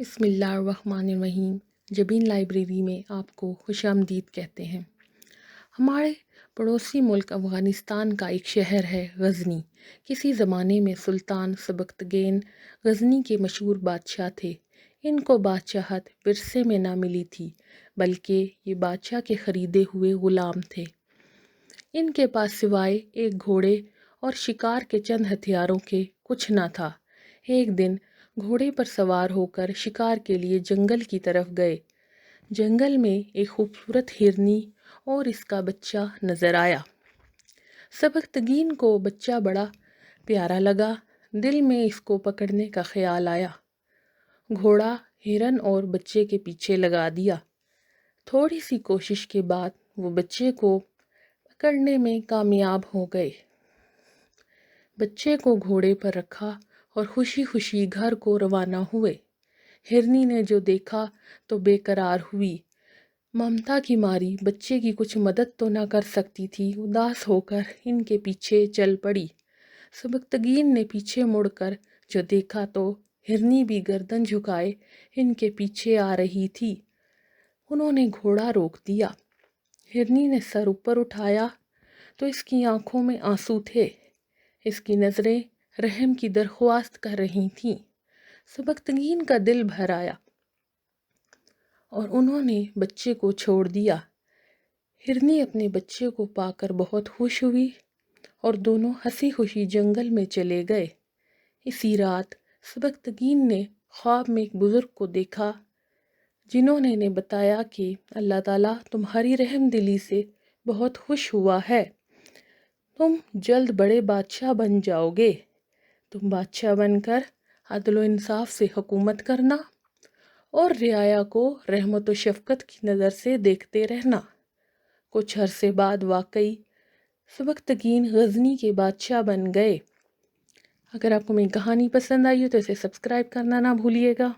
بسم اللہ الرحمن الرحیم۔ جبین لائبریری میں آپ کو خوش آمدید کہتے ہیں۔ ہمارے پڑوسی ملک افغانستان کا ایک شہر ہے غزنی۔ کسی زمانے میں سلطان سبکتگین غزنی کے مشہور بادشاہ تھے۔ ان کو بادشاہت ورثے میں نہ ملی تھی، بلکہ یہ بادشاہ کے خریدے ہوئے غلام تھے۔ ان کے پاس سوائے ایک گھوڑے اور شکار کے چند ہتھیاروں کے کچھ نہ تھا۔ ایک دن گھوڑے پر سوار ہو کر شکار کے لیے جنگل کی طرف گئے۔ جنگل میں ایک خوبصورت ہرنی اور اس کا بچہ نظر آیا۔ سبکتگین کو بچہ بڑا پیارا لگا، دل میں اس کو پکڑنے کا خیال آیا۔ گھوڑا ہرن اور بچے کے پیچھے لگا دیا۔ تھوڑی سی کوشش کے بعد وہ بچے کو پکڑنے میں کامیاب ہو گئے۔ بچے کو گھوڑے پر رکھا اور خوشی خوشی گھر کو روانہ ہوئے۔ ہرنی نے جو دیکھا تو بے قرار ہوئی۔ ممتا کی ماری بچے کی کچھ مدد تو نہ کر سکتی تھی، اداس ہو کر ان کے پیچھے چل پڑی۔ سبکتگین نے پیچھے مڑ کر جو دیکھا تو ہرنی بھی گردن جھکائے ان کے پیچھے آ رہی تھی۔ انہوں نے گھوڑا روک دیا۔ ہرنی نے سر اوپر اٹھایا تو اس کی آنکھوں میں آنسو تھے۔ اس کی نظریں رحم کی درخواست کر رہی تھیں۔ سبکتگین کا دل بھر آیا اور انہوں نے بچے کو چھوڑ دیا۔ ہرنی اپنے بچے کو پا کر بہت خوش ہوئی اور دونوں ہنسی خوشی جنگل میں چلے گئے۔ اسی رات سبکتگین نے خواب میں ایک بزرگ کو دیکھا، جنہوں نے انہیں بتایا کہ اللہ تعالیٰ تمہاری رحم دلی سے بہت خوش ہوا ہے، تم جلد بڑے بادشاہ بن جاؤ گے۔ تم بادشاہ بن کر عدل و انصاف سے حکومت کرنا اور رعایا کو رحمت و شفقت کی نظر سے دیکھتے رہنا۔ کچھ عرصے بعد واقعی سبکتگین غزنی کے بادشاہ بن گئے۔ اگر آپ کو میری کہانی پسند آئی ہو تو اسے سبسکرائب کرنا نہ بھولیے گا۔